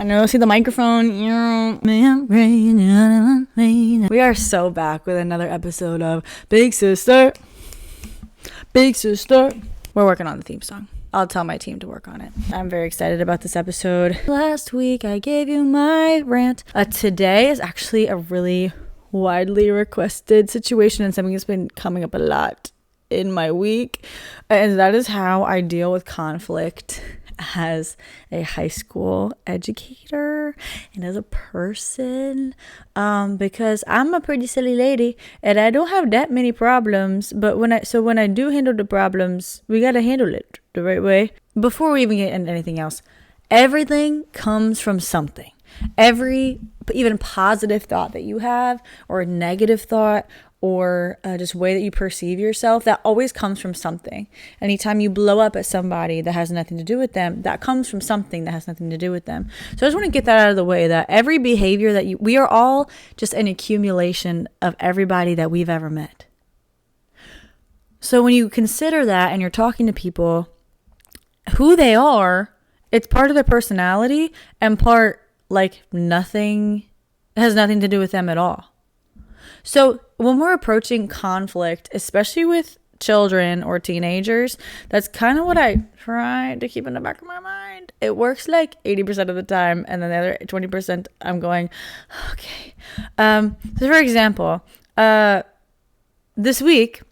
I know, see the microphone. We are so back with another episode of Big Sister. Big Sister. We're working on the theme song. I'll tell my team to work on it. I'm very excited about this episode. Last week I gave you my rant. Today is actually a really widely requested situation and something that's been coming up a lot in my week. And that is how I deal with conflict as a high school educator and as a person, because I'm a pretty silly lady and I don't have that many problems, but when I do handle the problems, we gotta handle it the right way. Before we even get into anything else, everything comes from something. Every even positive thought that you have, or a negative thought, or just way that you perceive yourself, that always comes from something. Anytime you blow up at somebody that has nothing to do with them, that comes from something that has nothing to do with them. So I just want to get that out of the way, that every behavior that we are all just an accumulation of everybody that we've ever met. So when you consider that and you're talking to people, who they are, it's part of their personality and part like nothing, has nothing to do with them at all. So when we're approaching conflict, especially with children or teenagers, that's kind of what I try to keep in the back of my mind. It works like 80% of the time, and then the other 20% I'm going, okay. So for example, this week,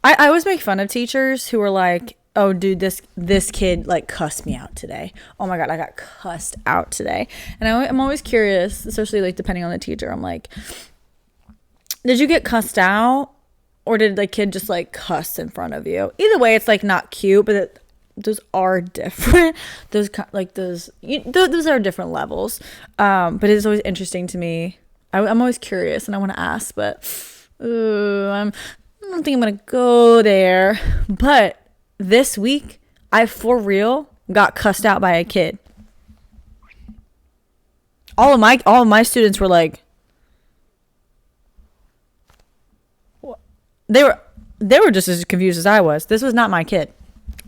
I always make fun of teachers who are like, oh, dude, this kid like cussed me out today. Oh my God, I got cussed out today. And I'm always curious, especially like depending on the teacher. I'm like, did you get cussed out, or did the kid just like cuss in front of you? Either way, it's like not cute, but those are different. Those are different levels. But it's always interesting to me. I'm always curious and I want to ask, but I don't think I'm gonna go there. But this week, I for real got cussed out by a kid. All of my students were like, They were just as confused as I was. This was not my kid.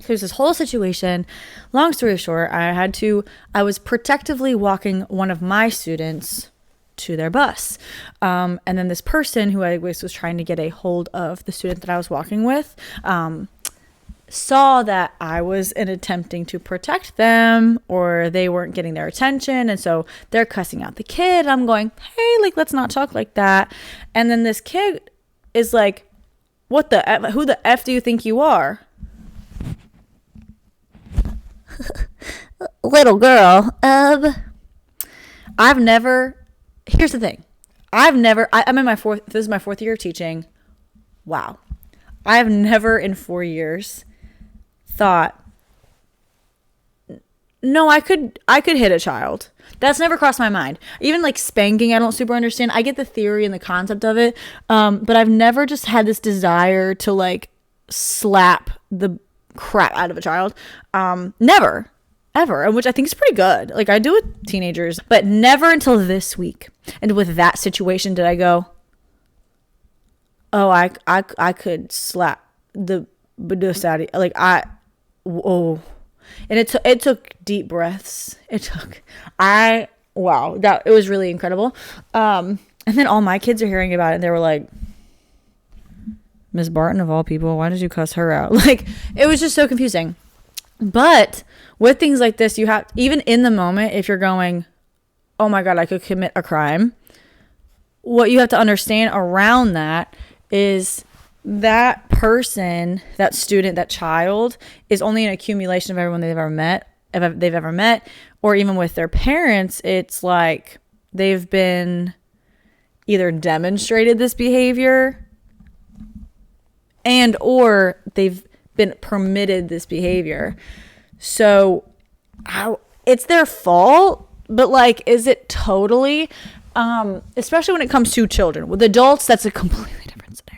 There's this whole situation. Long story short, I was protectively walking one of my students to their bus. And then this person who I was trying to get a hold of the student that I was walking with, saw that I was attempting to protect them, or they weren't getting their attention. And so they're cussing out the kid. I'm going, hey, like, let's not talk like that. And then this kid is like, what the F? Who the F do you think you are? Little girl. Here's the thing. I'm in my this is my fourth year of teaching. Wow. I have never in 4 years thought, no, I could hit a child. That's never crossed my mind. Even like spanking, I don't super understand. I get the theory and the concept of it. But I've never just had this desire to like slap the crap out of a child. Never, ever. Which I think is pretty good. Like I do with teenagers, but never until this week. And with that situation did I go, oh, I could slap the out. Like whoa. And it took deep breaths. It was really incredible. And then all my kids are hearing about it and they were like, Ms. Barton of all people, why did you cuss her out? Like, it was just so confusing. But with things like this, you have, even in the moment, if you're going, oh my God, I could commit a crime, what you have to understand around that is that person, that student, that child is only an accumulation of everyone they've ever met, or even with their parents, it's like they've been either demonstrated this behavior and or they've been permitted this behavior. So it's their fault, but like, is it totally, especially when it comes to children? With adults, that's a completely different scenario.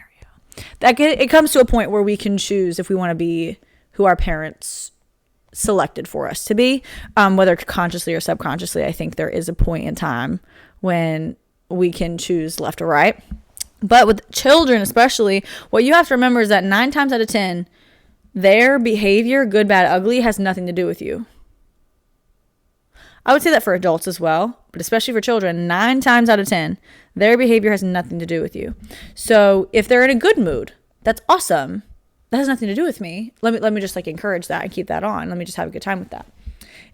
It comes to a point where we can choose if we want to be who our parents selected for us to be, whether consciously or subconsciously. I think there is a point in time when we can choose left or right. But with children especially, what you have to remember is that 9 times out of 10, their behavior, good, bad, ugly, has nothing to do with you. I would say that for adults as well, but especially for children, 9 times out of 10, their behavior has nothing to do with you. So if they're in a good mood, that's awesome. That has nothing to do with me. Let me just like encourage that and keep that on. Let me just have a good time with that.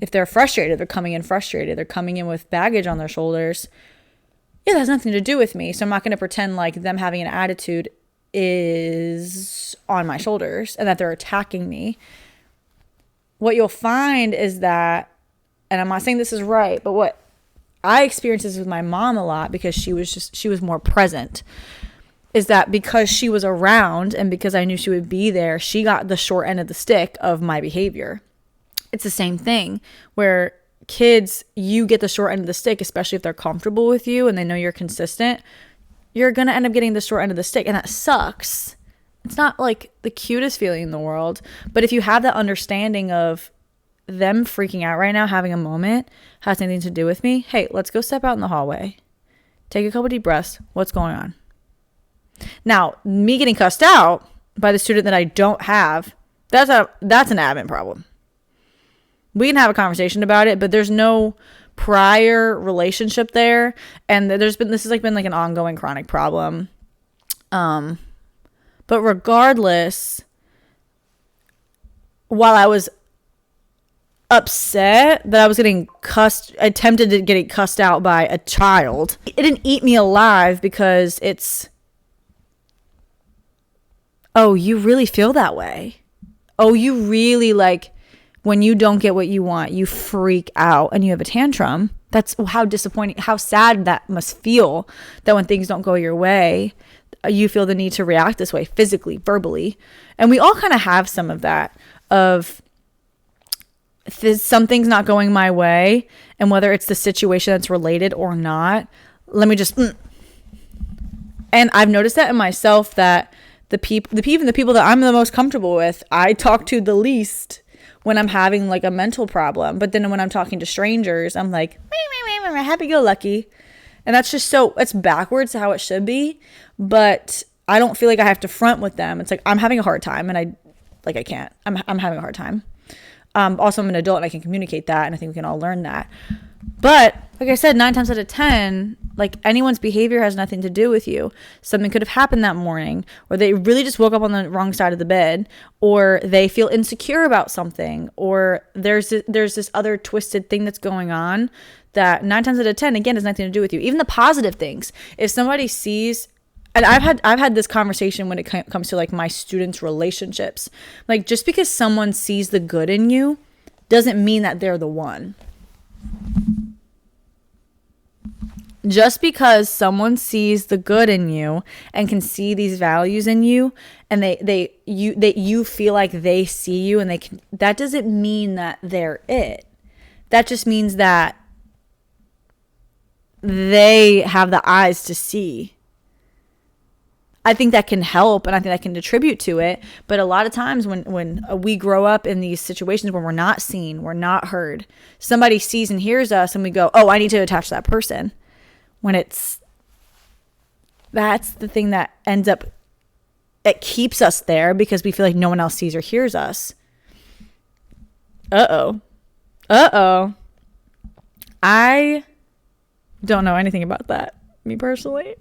If they're frustrated, they're coming in frustrated, they're coming in with baggage on their shoulders. Yeah, that has nothing to do with me. So I'm not going to pretend like them having an attitude is on my shoulders and that they're attacking me. What you'll find is that, and I'm not saying this is right, but what I experienced this with my mom a lot because she was more present, is that because she was around and because I knew she would be there, she got the short end of the stick of my behavior. It's the same thing where kids, you get the short end of the stick, especially if they're comfortable with you and they know you're consistent. You're going to end up getting the short end of the stick, and that sucks. It's not like the cutest feeling in the world, but if you have that understanding of them freaking out right now, having a moment, has anything to do with me, hey, let's go step out in the hallway. Take a couple deep breaths. What's going on? Now, me getting cussed out by the student that I don't have, that's an admin problem. We can have a conversation about it, but there's no prior relationship there, and this has like been like an ongoing chronic problem. But regardless, while I was upset that I was attempted to get cussed out by a child, it didn't eat me alive because it's, oh, you really feel that way. Oh, you really like, when you don't get what you want, you freak out and you have a tantrum. That's how disappointing, how sad that must feel, that when things don't go your way, you feel the need to react this way physically, verbally. And we all kind of have some of that, of something's not going my way, and whether it's the situation that's related or not, let me just And I've noticed that in myself, that the people that I'm the most comfortable with, I talk to the least when I'm having like a mental problem. But then when I'm talking to strangers, I'm like, happy-go-lucky. And that's just it's backwards to how it should be. But I don't feel like I have to front with them. It's like, I'm having a hard time, and I can't. I'm having a hard time. Also, I'm an adult and I can communicate that, and I think we can all learn that. But like I said, 9 times out of 10, like, anyone's behavior has nothing to do with you. Something could have happened that morning, or they really just woke up on the wrong side of the bed, or they feel insecure about something, or there's this other twisted thing that's going on that 9 times out of 10, again, has nothing to do with you. Even the positive things. If somebody sees, and I've had this conversation when it comes to like my students' relationships. Like, just because someone sees the good in you doesn't mean that they're the one. Just because someone sees the good in you and can see these values in you, and you feel like they see you, and that doesn't mean that they're it. That just means that they have the eyes to see. I think that can help, and I think that can contribute to it. But a lot of times when we grow up in these situations where we're not seen, we're not heard, somebody sees and hears us, and we go, oh, I need to attach to that person. When that's the thing that ends up, it keeps us there because we feel like no one else sees or hears us. Uh-oh. I don't know anything about that, me personally.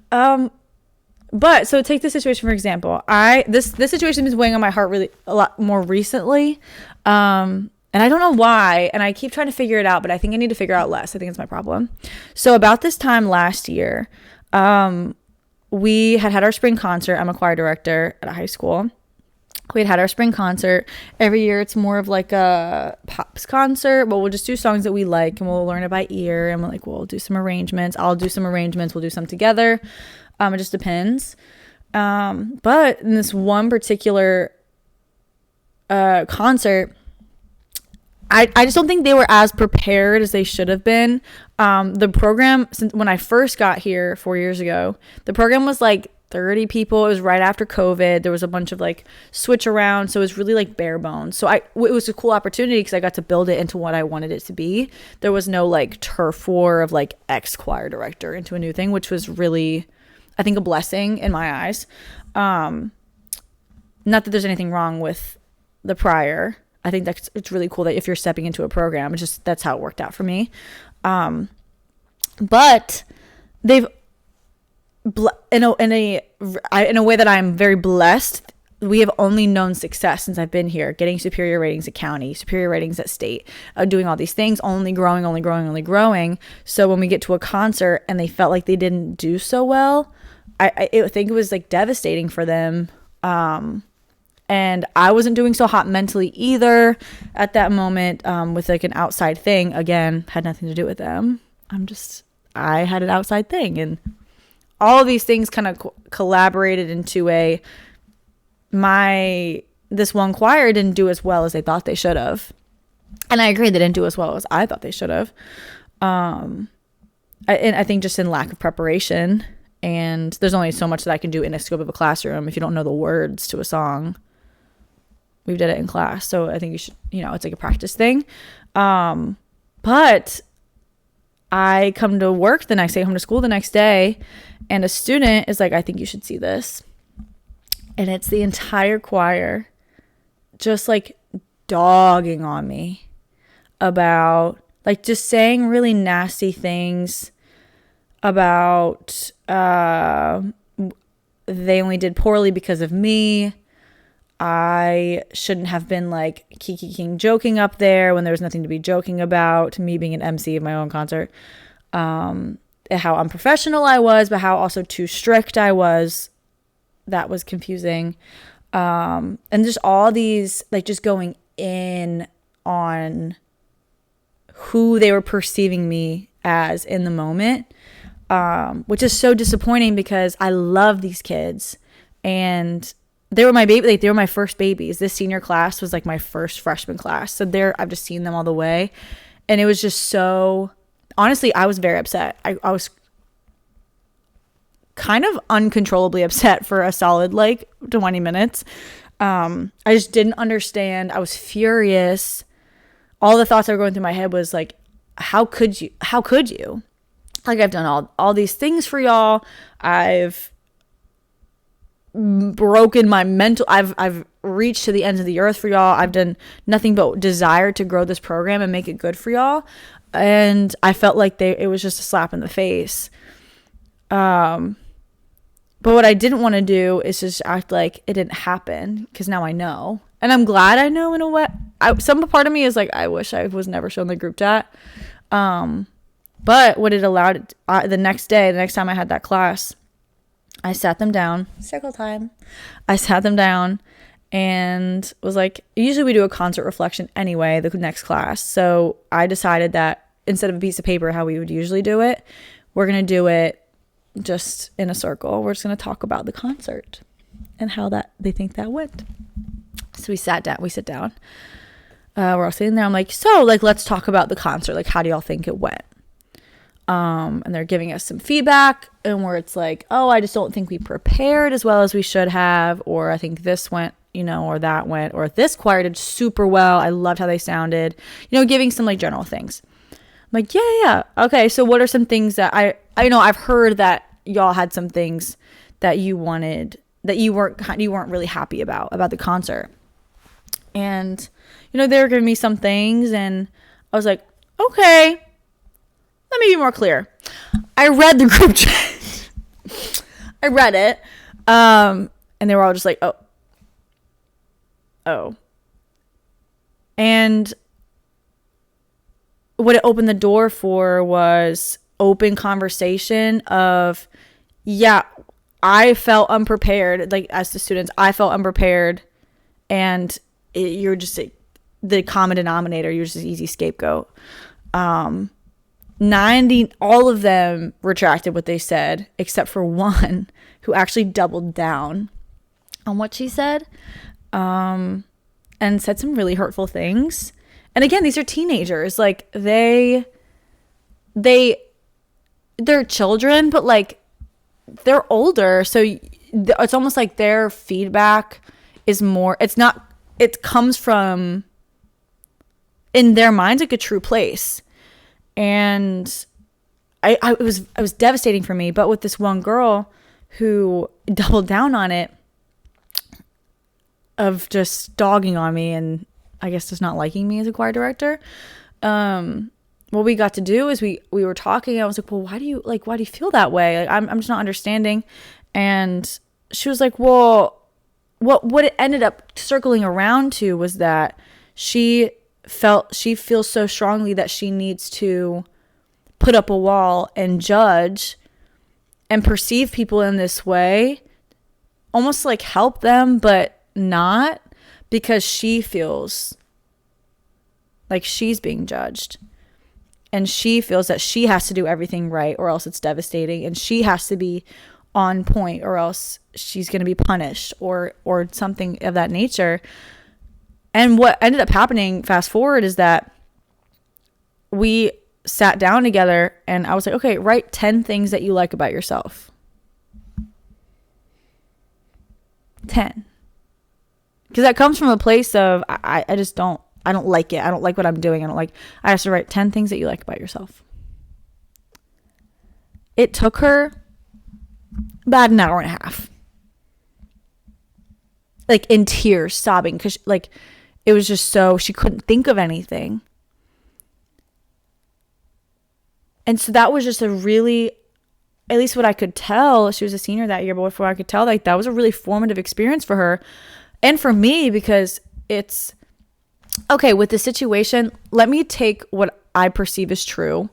But so take this situation for example. This situation has been weighing on my heart really a lot more recently. And I don't know why, and I keep trying to figure it out, but I think I need to figure out less. I think it's my problem. So about this time last year, we had our spring concert. I'm a choir director at a high school. We had our spring concert. Every year it's more of like a pops concert, but we'll just do songs that we like, and we'll learn it by ear, and we'll do some arrangements. I'll do some arrangements. We'll do some together. It just depends. But in this one particular concert, I just don't think they were as prepared as they should have been. The program, since when I first got here 4 years ago, the program was like 30 people. It was right after COVID. There was a bunch of like switch around. So it was really like bare bones. So it was a cool opportunity because I got to build it into what I wanted it to be. There was no like turf war of like ex-choir director into a new thing, which was really, I think, a blessing in my eyes. Not that there's anything wrong with the prior. I think it's really cool that if you're stepping into a program, that's how it worked out for me. But they've, in a way that I'm very blessed, we have only known success since I've been here, getting superior ratings at county, superior ratings at state, doing all these things, only growing. So when we get to a concert and they felt like they didn't do so well, I think it was like devastating for them. And I wasn't doing so hot mentally either at that moment, with like an outside thing. Again, had nothing to do with them. I had an outside thing, and all of these things kind of collaborated into this one choir didn't do as well as they thought they should have. And I agree, they didn't do as well as I thought they should have. And I think just in lack of preparation, and there's only so much that I can do in a scope of a classroom if you don't know the words to a song. We did it in class, so I think you should, it's like a practice thing. But I come to work the next day, home to school the next day, and a student is like, I think you should see this. And it's the entire choir just like dogging on me about, like, just saying really nasty things about they only did poorly because of me. I shouldn't have been like Kiki King joking up there when there was nothing to be joking about, me being an MC of my own concert. How unprofessional I was, but how also too strict I was. That was confusing. And just all these, like, just going in on who they were perceiving me as in the moment, which is so disappointing because I love these kids and they were my baby. Like, they were my first babies. This senior class was like my first freshman class. So I've just seen them all the way. And it was just so, honestly, I was very upset. I was kind of uncontrollably upset for a solid like 20 minutes. I just didn't understand. I was furious. All the thoughts that were going through my head was like, how could you? Like, I've done all these things for y'all. I've broken my mental, I've reached to the ends of the earth for y'all. I've done nothing but desire to grow this program and make it good for y'all. And I felt like it was just a slap in the face. But what I didn't want to do is just act like it didn't happen, because now I know. And I'm glad I know in a way. Some part of me is like, I wish I was never shown the group chat. But what it allowed, the next time I had that class, I sat them down. Circle time. I sat them down and was like, usually we do a concert reflection anyway, the next class. So I decided that instead of a piece of paper, how we would usually do it, we're going to do it just in a circle. We're just going to talk about the concert and how they think that went. So we sit down. We're all sitting there. I'm like, so, like, let's talk about the concert. Like, how do y'all think it went? And they're giving us some feedback, and where it's like, oh, I just don't think we prepared as well as we should have, or I think this went, or that went, or this choir did super well. I loved how they sounded, giving some like general things. I'm like, yeah. Okay. So what are some things that I've heard that y'all had some things that you wanted, that you weren't really happy about the concert. And, they were giving me some things, and I was like, okay, let me be more clear. I read the group chat. I read it. And they were all just like, oh. And what it opened the door for was open conversation of, yeah, I felt unprepared. Like, as the students, I felt unprepared. And you're just the common denominator. You're just an easy scapegoat. 90, all of them retracted what they said, except for one who actually doubled down on what she said, and said some really hurtful things. And again, these are teenagers. Like, they're children, but like, they're older. So it's almost like their feedback is more, it comes from, in their minds, like a true place. And it was devastating for me. But with this one girl who doubled down on it, of just dogging on me and I guess, just not liking me as a choir director. What we got to do is we were talking. I was like, well, why do you feel that way? Like, I'm just not understanding. And she was like, well, what it ended up circling around to was that she feels so strongly that she needs to put up a wall and judge and perceive people in this way, almost like help them, but not, because she feels like she's being judged. And she feels that she has to do everything right or else it's devastating. And she has to be on point or else she's going to be punished or something of that nature. And what ended up happening, fast forward, is that we sat down together and I was like, okay, write 10 things that you like about yourself. 10. Because that comes from a place of, I don't like it. I don't like what I'm doing. I have to write 10 things that you like about yourself. It took her about an hour and a half. Like in tears, sobbing. Because it was just so, she couldn't think of anything. And so that was just a really, at least what I could tell, she was a senior that year, but before I could tell, like, that was a really formative experience for her. And for me, because it's, okay, with the situation, let me take what I perceive as true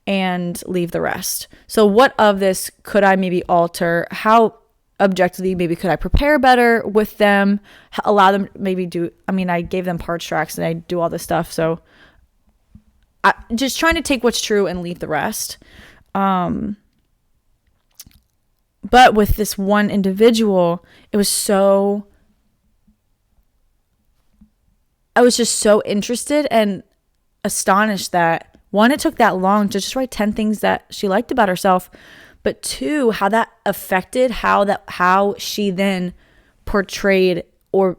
and leave the rest. So what of this could I maybe alter? How objectively maybe could I prepare better with them? Allow them maybe I gave them parts tracks and I do all this stuff. So I just trying to take what's true and leave the rest. But with this one individual, I was just so interested and astonished that, one, it took that long to just write 10 things that she liked about herself, but two, how that affected how she then portrayed or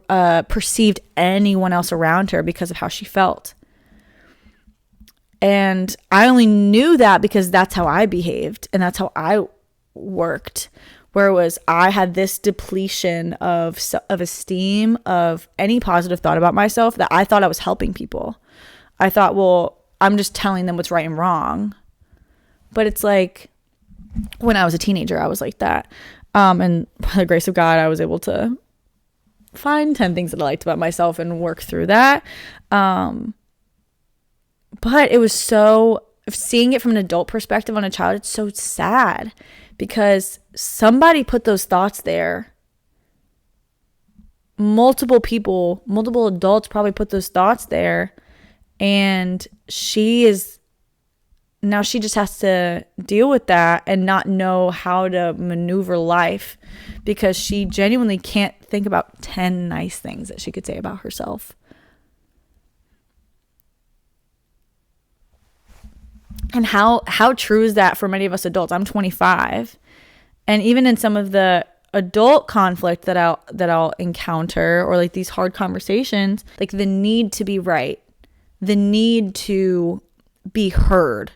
perceived anyone else around her because of how she felt. And I only knew that because that's how I behaved and that's how I worked. Whereas I had this depletion of esteem, of any positive thought about myself, that I thought I was helping people. I thought, well, I'm just telling them what's right and wrong. But it's like, when I was a teenager, I was like that. And by the grace of God, I was able to find 10 things that I liked about myself and work through that. But it was so, seeing it from an adult perspective on a child, it's so sad. Because somebody put those thoughts there. Multiple adults probably put those thoughts there. And she just has to deal with that and not know how to maneuver life. Because she genuinely can't think about 10 nice things that she could say about herself. And how true is that for many of us adults? I'm 25, and even in some of the adult conflict that I'll encounter, or like these hard conversations, like the need to be right, the need to be heard,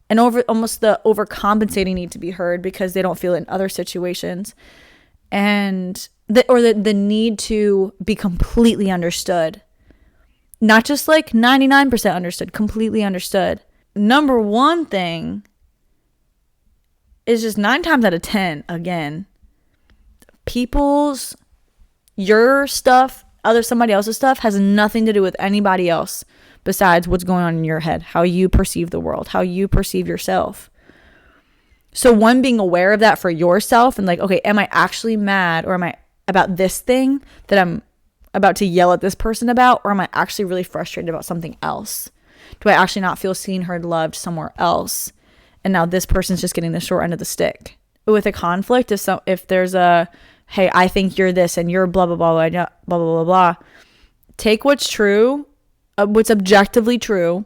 and almost the overcompensating need to be heard because they don't feel it in other situations, and the need to be completely understood, not just like 99% understood, completely understood. Number one thing is just 9 times out of 10, again, your stuff, somebody else's stuff has nothing to do with anybody else besides what's going on in your head, how you perceive the world, how you perceive yourself. So one, being aware of that for yourself and like, okay, am I actually mad, or am I about this thing that I'm about to yell at this person about, or am I actually really frustrated about something else? Do I actually not feel seen, heard, loved somewhere else? And now this person's just getting the short end of the stick. With a conflict, if there's a, hey, I think you're this and you're blah, blah, blah, blah, blah, blah, blah, blah. Take what's true, what's objectively true.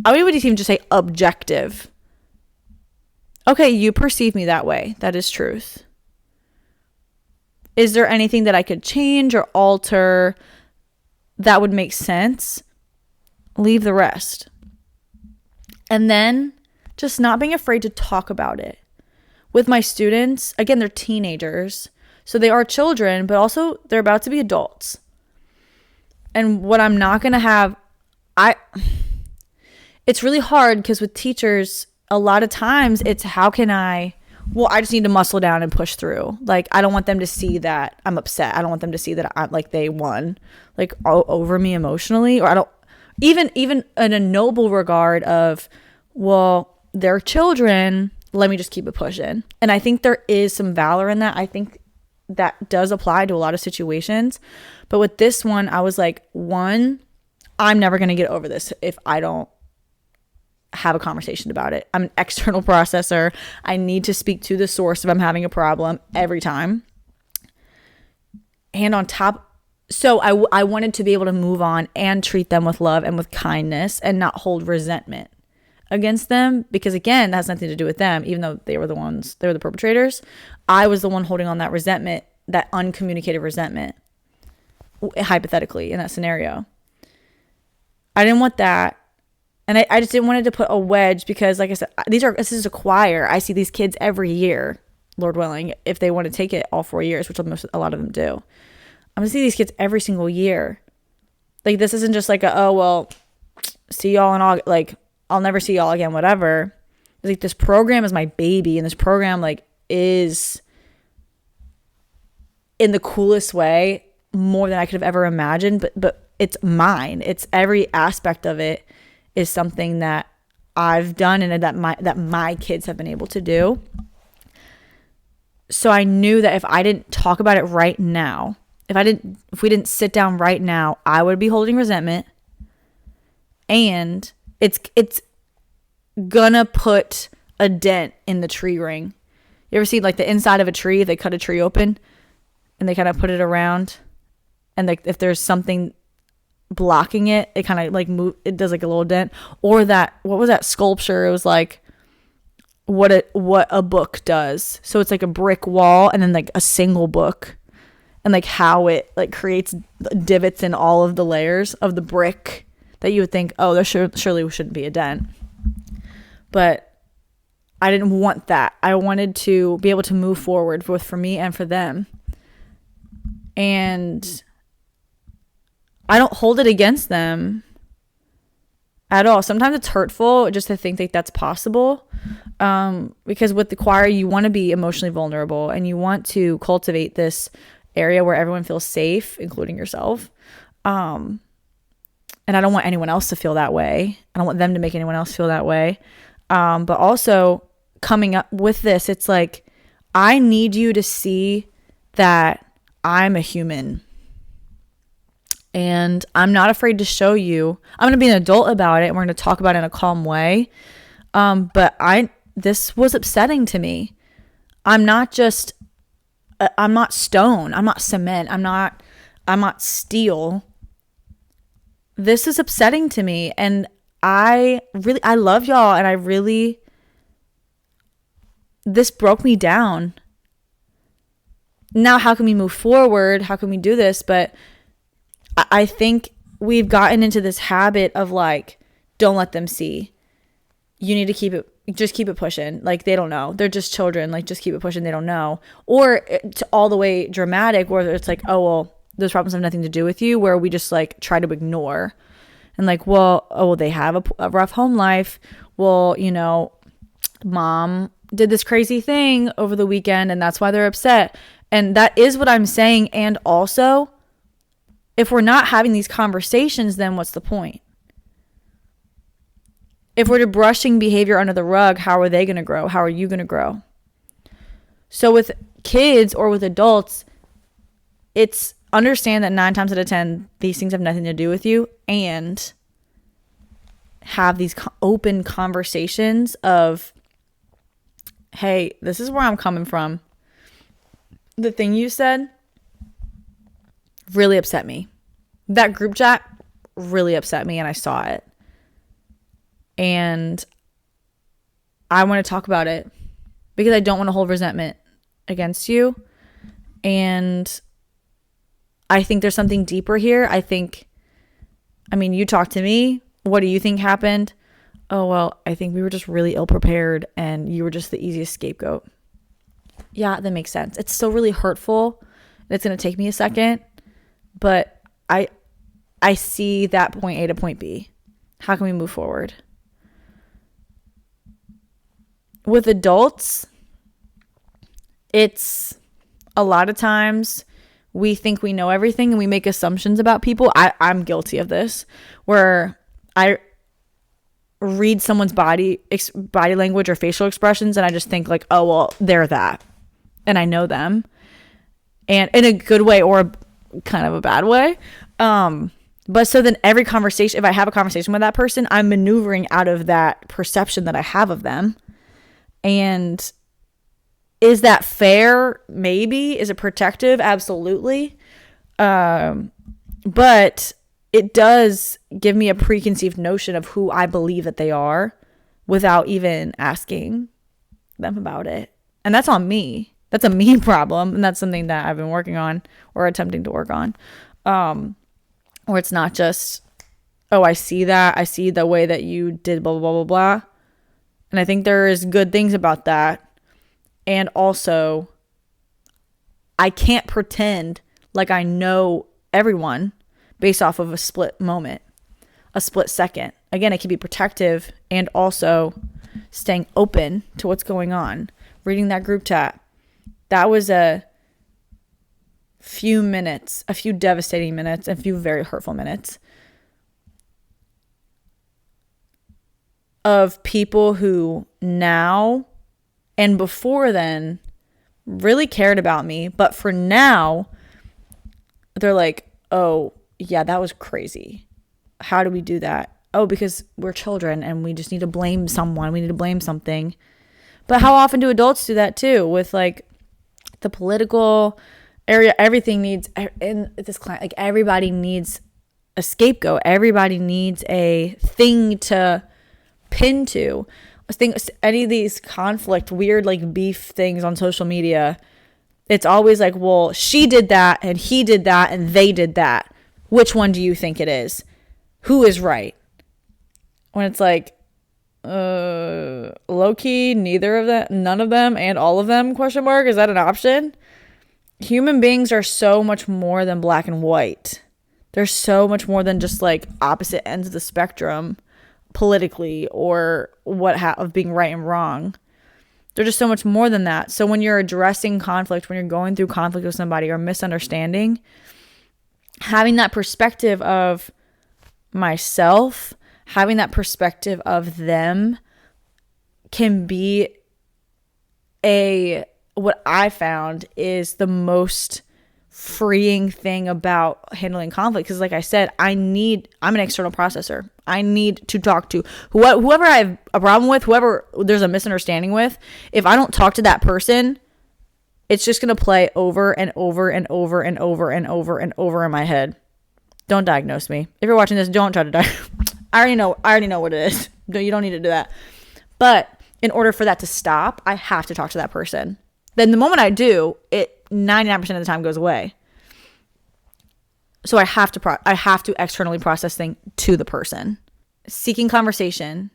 I would even just say objective. Okay, you perceive me that way. That is truth. Is there anything that I could change or alter that would make sense? Leave the rest. And then just not being afraid to talk about it. With my students, again, they're teenagers, so they are children, but also they're about to be adults. And what I'm not going to have, it's really hard because with teachers, a lot of times it's I just need to muscle down and push through. Like, I don't want them to see that I'm upset. I don't want them to see that I'm like they won like all over me emotionally, or I don't even in a noble regard of, well, they're children. Let me just keep it pushing. And I think there is some valor in that. I think that does apply to a lot of situations. But with this one, I was like, one, I'm never going to get over this if I don't have a conversation about it. I'm an external processor. I need to speak to the source if I'm having a problem every time. And on top, so I wanted to be able to move on and treat them with love and with kindness and not hold resentment against them, because again, that has nothing to do with them, even though they were the perpetrators. I was the one holding on that resentment, that uncommunicated resentment, hypothetically, in that scenario. I didn't want that. And I just didn't want it to put a wedge, because like I said, this is a choir. I see these kids every year, Lord willing, if they want to take it all 4 years, which a lot of them do. I'm going to see these kids every single year. Like, this isn't just like oh, well, see y'all in August, like, I'll never see y'all again, whatever. It's like, this program is my baby, and this program like is in the coolest way, more than I could have ever imagined, but it's mine. It's every aspect of it is something that I've done and that my kids have been able to do. So I knew that if I didn't talk about it right now, if we didn't sit down right now, I would be holding resentment, and it's gonna put a dent in the tree ring. You ever see like the inside of a tree, if they cut a tree open and they kind of put it around, and like if there's something blocking it, it kind of like move, it does like a little dent. Or that, what was that sculpture? It was like what a book does. So it's like a brick wall and then like a single book, and like how it like creates divots in all of the layers of the brick that you would think, oh, there surely shouldn't be a dent. But I didn't want that. I wanted to be able to move forward both for me and for them. And I don't hold it against them at all. Sometimes it's hurtful just to think that that's possible. Because with the choir, you want to be emotionally vulnerable, and you want to cultivate this area where everyone feels safe, including yourself. And I don't want anyone else to feel that way. I don't want them to make anyone else feel that way. But also coming up with this, it's like, I need you to see that I'm a human, and I'm not afraid to show you. I'm going to be an adult about it, and we're going to talk about it in a calm way. But this was upsetting to me. I'm not stone. I'm not cement. I'm not steel. This is upsetting to me, and I love y'all, and this broke me down. Now, how can we move forward? How can we do this? But I think we've gotten into this habit of like, don't let them see. You need to just keep it pushing. Like, they don't know. They're just children. Like, just keep it pushing. They don't know. Or it's all the way dramatic, where it's like, oh, well, those problems have nothing to do with you, where we just like try to ignore. And like, well, they have a rough home life. Well, mom did this crazy thing over the weekend, and that's why they're upset. And that is what I'm saying. And also, if we're not having these conversations, then what's the point? If we're brushing behavior under the rug, how are they going to grow? How are you going to grow? So with kids or with adults, it's understand that 9 times out of 10, these things have nothing to do with you, and have these open conversations of, hey, this is where I'm coming from. The thing you said really upset me. That group chat really upset me, and I saw it. And I want to talk about it because I don't want to hold resentment against you. And I think there's something deeper here. You talked to me. What do you think happened? Oh, well, I think we were just really ill prepared, and you were just the easiest scapegoat. Yeah, that makes sense. It's still really hurtful. It's going to take me a second, but I I see that point A to point B. How can we move forward? With adults, it's a lot of times we think we know everything and we make assumptions about people. I'm guilty of this, where I read someone's body language or facial expressions and I just think like, oh, well, they're that. And I know them. And in a good way or kind of a bad way. But so then every conversation, if I have a conversation with that person, I'm maneuvering out of that perception that I have of them. And is that fair? Maybe. Is it protective? Absolutely. But it does give me a preconceived notion of who I believe that they are without even asking them about it. And that's on me. That's a me problem. And that's something that I've been working on or attempting to work on. Where it's not just, oh, I see that. I see the way that you did blah, blah, blah, blah, blah. And I think there is good things about that. And also, I can't pretend like I know everyone based off of a split moment, a split second. Again, it can be protective and also staying open to what's going on. Reading that group chat. That was a few minutes, a few devastating minutes, a few very hurtful minutes of people who now and before then really cared about me. But for now, they're like, oh, yeah, that was crazy. How do we do that? Oh, because we're children and we just need to blame someone. We need to blame something. But how often do adults do that too? With like the political area, everything needs, in this client, like everybody needs a scapegoat. Everybody needs a thing to pin to. I think any of these conflict, weird like beef things on social media, it's always like, well, she did that and he did that and they did that. Which one do you think it is? Who is right? When it's like, low key, neither of them, none of them, and all of them, question mark, is that an option? Human beings are so much more than black and white. They're so much more than just like opposite ends of the spectrum politically or of being right and wrong. They're just so much more than that. So when you're addressing conflict, when you're going through conflict with somebody or misunderstanding, having that perspective of myself, having that perspective of them can be what I found is the most freeing thing about handling conflict. Because like I said, I'm an external processor. I need to talk to whoever I have a problem with, whoever there's a misunderstanding with. If I don't talk to that person, it's just going to play over and over and over and over and over and over in my head. Don't diagnose me. If you're watching this, don't try to diagnose. I already know what it is. You don't need to do that. But in order for that to stop, I have to talk to that person. Then the moment I do, it 99% of the time goes away. So I have to externally process things to the person. Seeking conversation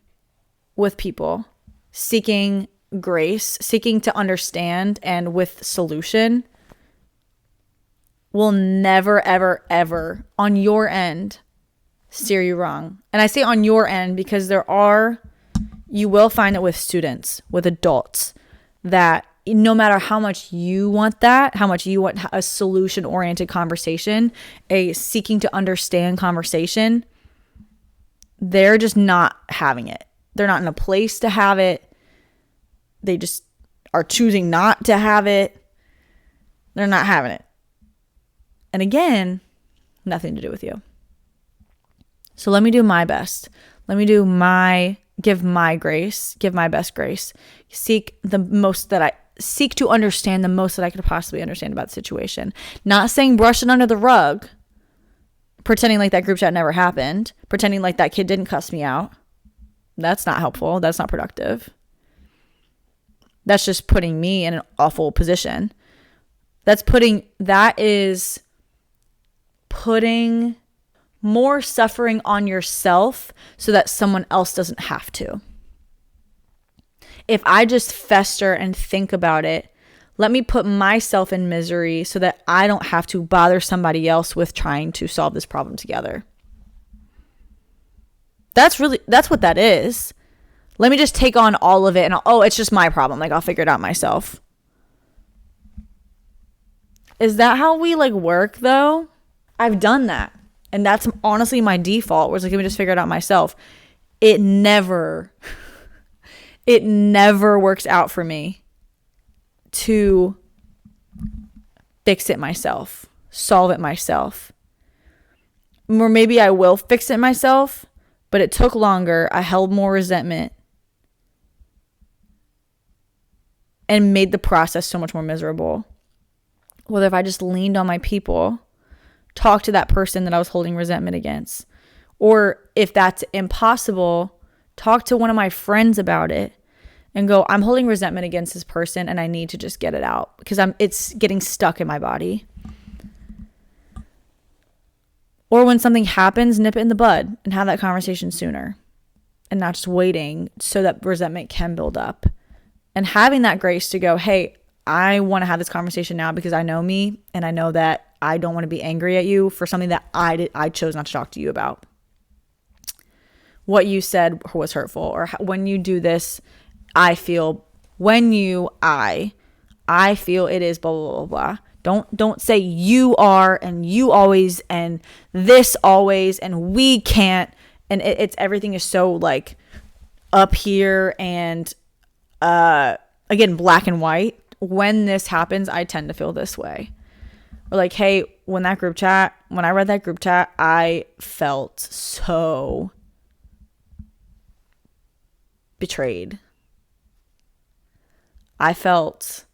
with people, seeking grace, seeking to understand, and with solution will never, ever, ever on your end steer you wrong. And I say on your end because you will find it with students, with adults, that no matter how much you want that, how much you want a solution-oriented conversation, a seeking to understand conversation, they're just not having it. They're not in a place to have it. They just are choosing not to have it. They're not having it. And again, nothing to do with you. So let me do my best. Let me give my grace, give my best grace. Seek to understand the most that I could possibly understand about the situation. Not saying brush it under the rug, pretending like that group chat never happened, pretending like that kid didn't cuss me out. That's not helpful. That's not productive. That's just putting me in an awful position. That is putting more suffering on yourself so that someone else doesn't have to. If I just fester and think about it, let me put myself in misery so that I don't have to bother somebody else with trying to solve this problem together. That's what that is. Let me just take on all of it and it's just my problem. Like, I'll figure it out myself. Is that how we like work though? I've done that. And that's honestly my default, was like, let me just figure it out myself. It never works out for me to fix it myself, solve it myself. Or maybe I will fix it myself, but it took longer. I held more resentment and made the process so much more miserable. Whether if I just leaned on my people, talked to that person that I was holding resentment against, or if that's impossible, talk to one of my friends about it and go, I'm holding resentment against this person and I need to just get it out because it's getting stuck in my body. Or when something happens, nip it in the bud and have that conversation sooner and not just waiting so that resentment can build up. And having that grace to go, hey, I want to have this conversation now because I know me and I know that I don't want to be angry at you for something that I chose not to talk to you about. What you said was hurtful, or when you do this, I feel it is blah, blah, blah, blah. Don't say you are and you always and this always and we can't. And it's everything is so like up here and again, black and white. When this happens, I tend to feel this way. Or like, hey, when I read that group chat, I felt so betrayed. I felt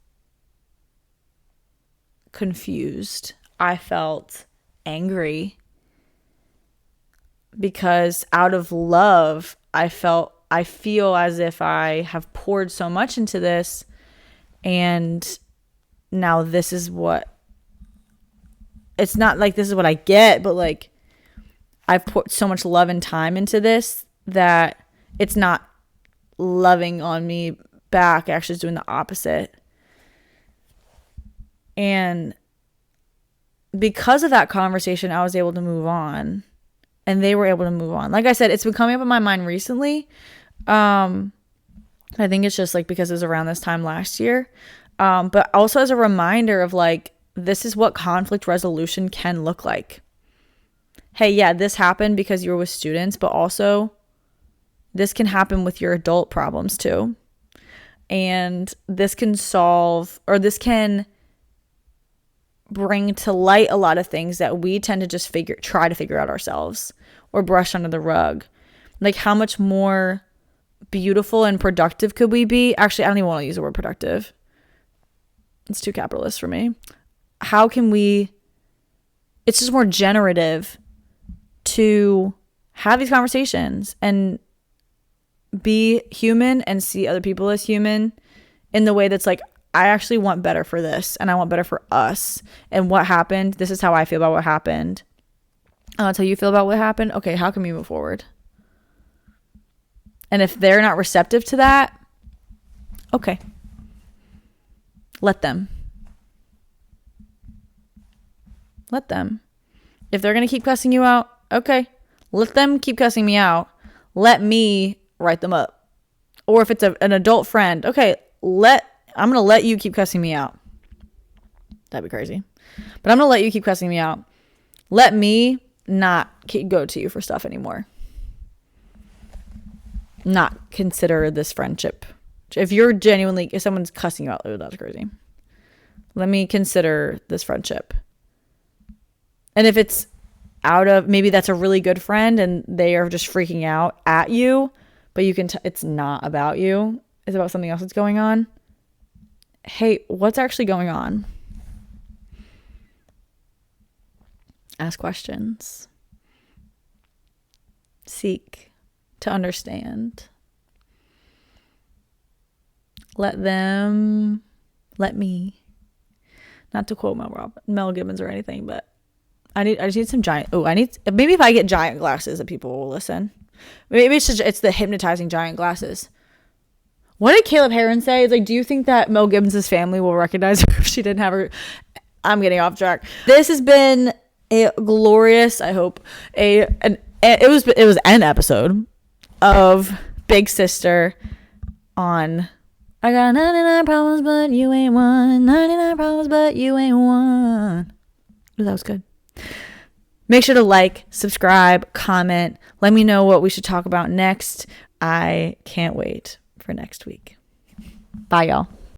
confused. I felt angry because out of love, I feel as if I have poured so much into this and now this is what, it's not like this is what I get, but like I've put so much love and time into this that it's not loving on me back. Actually, it's doing the opposite. And because of that conversation, I was able to move on and they were able to move on. Like I said, it's been coming up in my mind recently. I think it's just like because it was around this time last year. But also as a reminder of like, this is what conflict resolution can look like. Hey, yeah, this happened because you were with students, but also this can happen with your adult problems too. And this can solve, or this can bring to light a lot of things that we tend to just try to figure out ourselves or brush under the rug. Like, how much more beautiful and productive could we be? Actually, I don't even want to use the word productive. It's too capitalist for me. How can it's just more generative to have these conversations and be human and see other people as human in the way that's like, I actually want better for this and I want better for us. And what happened, this is how I feel about what happened. That's how you feel about what happened. Okay, how can we move forward? And if they're not receptive to that, okay, let them. If they're going to keep cussing you out, okay, let them keep cussing me out. Let me write them up. Or if it's an adult friend, okay, I'm going to let you keep cussing me out. That'd be crazy. But I'm going to let you keep cussing me out. Let me not go to you for stuff anymore. Not consider this friendship. If someone's cussing you out, oh, that's crazy. Let me consider this friendship. And if it's maybe that's a really good friend and they are just freaking out at you, but you can it's not about you. It's about something else that's going on. Hey, what's actually going on? Ask questions. Seek to understand. Let me. Not to quote Mel Gibbons or anything, but I just need some maybe if I get giant glasses that people will listen. Maybe it's the hypnotizing giant glasses. What did Caleb Heron say? It's like, do you think that Mel Gibbons' family will recognize her if she didn't have her? I'm getting off track. This has been a glorious, I hope, it was an episode. of Big Sister on I got 99 problems, but you ain't one. 99 problems, but you ain't one. Ooh, that was good. Make sure to like, subscribe, comment. Let me know what we should talk about next. I can't wait for next week. Bye, y'all.